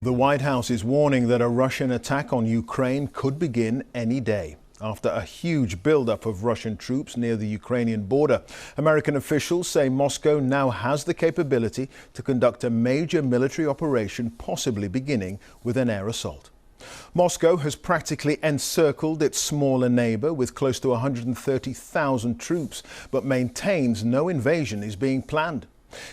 The White House is warning that a Russian attack on Ukraine could begin any day. After a huge buildup of Russian troops near the Ukrainian border, American officials say Moscow now has the capability to conduct a major military operation, possibly beginning with an air assault. Moscow has practically encircled its smaller neighbor with close to 130,000 troops, but maintains no invasion is being planned.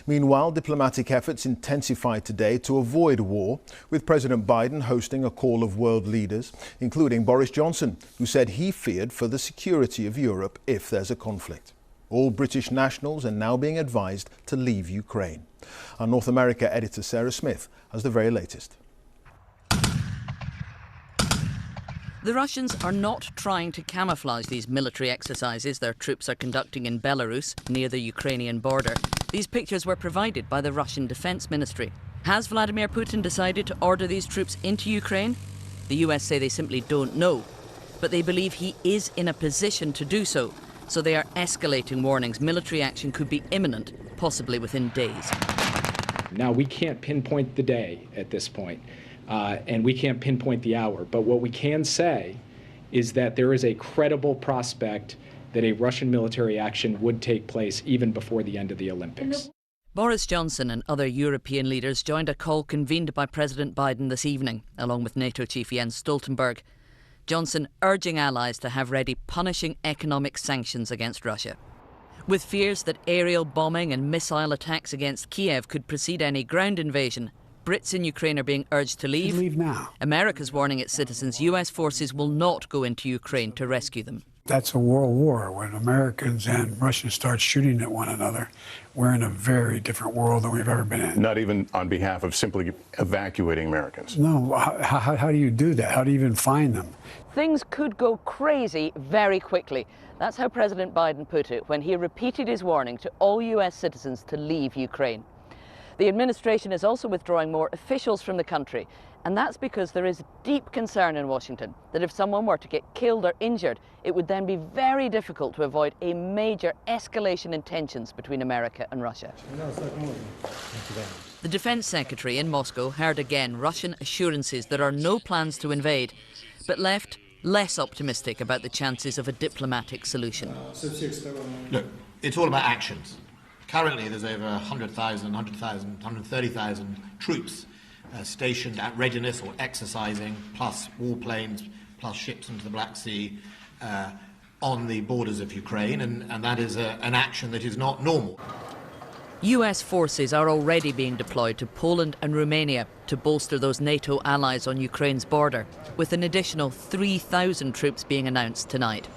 Meanwhile, diplomatic efforts intensified today to avoid war, with President Biden hosting a call of world leaders, including Boris Johnson, who said he feared for the security of Europe if there's a conflict. All British nationals are now being advised to leave Ukraine. Our North America editor Sarah Smith has the very latest. The Russians are not trying to camouflage these military exercises their troops are conducting in Belarus, near the Ukrainian border. These pictures were provided by the Russian Defense Ministry. Has Vladimir Putin decided to order these troops into Ukraine? The US say they simply don't know, but they believe he is in a position to do so. So they are escalating warnings military action could be imminent, possibly within days. Now, we can't pinpoint the day at this point, and we can't pinpoint the hour, but what we can say is that there is a credible prospect that a Russian military action would take place even before the end of the Olympics. Boris Johnson and other European leaders joined a call convened by President Biden this evening, along with NATO chief Jens Stoltenberg. Johnson urging allies to have ready punishing economic sanctions against Russia. With fears that aerial bombing and missile attacks against Kyiv could precede any ground invasion, Brits in Ukraine are being urged to leave now. America's warning its citizens US forces will not go into Ukraine to rescue them. That's a world war. When Americans and Russians start shooting at one another, we're in a very different world than we've ever been in. Not even on behalf of simply evacuating Americans. No, how do you do that? How do you even find them? Things could go crazy very quickly. That's how President Biden put it when he repeated his warning to all US citizens to leave Ukraine. The administration is also withdrawing more officials from the country, and that's because there is deep concern in Washington that if someone were to get killed or injured, it would then be very difficult to avoid a major escalation in tensions between America and Russia. The Defense Secretary in Moscow heard again Russian assurances there are no plans to invade, but left less optimistic about the chances of a diplomatic solution. Look, it's all about actions. Currently, there's over 100,000, 130,000 troops stationed at readiness or exercising, plus warplanes, plus ships into the Black Sea on the borders of Ukraine, and that is an action that is not normal. US forces are already being deployed to Poland and Romania to bolster those NATO allies on Ukraine's border, with an additional 3,000 troops being announced tonight.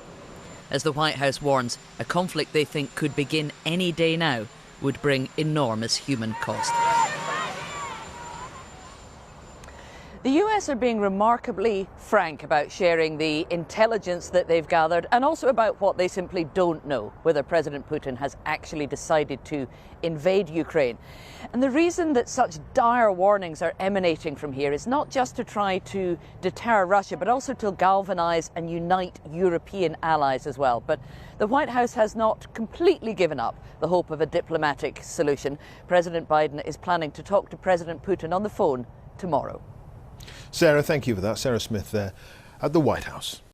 As the White House warns, a conflict they think could begin any day now would bring enormous human cost. The US are being remarkably frank about sharing the intelligence that they've gathered and also about what they simply don't know, whether President Putin has actually decided to invade Ukraine. And the reason that such dire warnings are emanating from here is not just to try to deter Russia, but also to galvanise and unite European allies as well. But the White House has not completely given up the hope of a diplomatic solution. President Biden is planning to talk to President Putin on the phone tomorrow. Sarah, thank you for that. Sarah Smith there at the White House.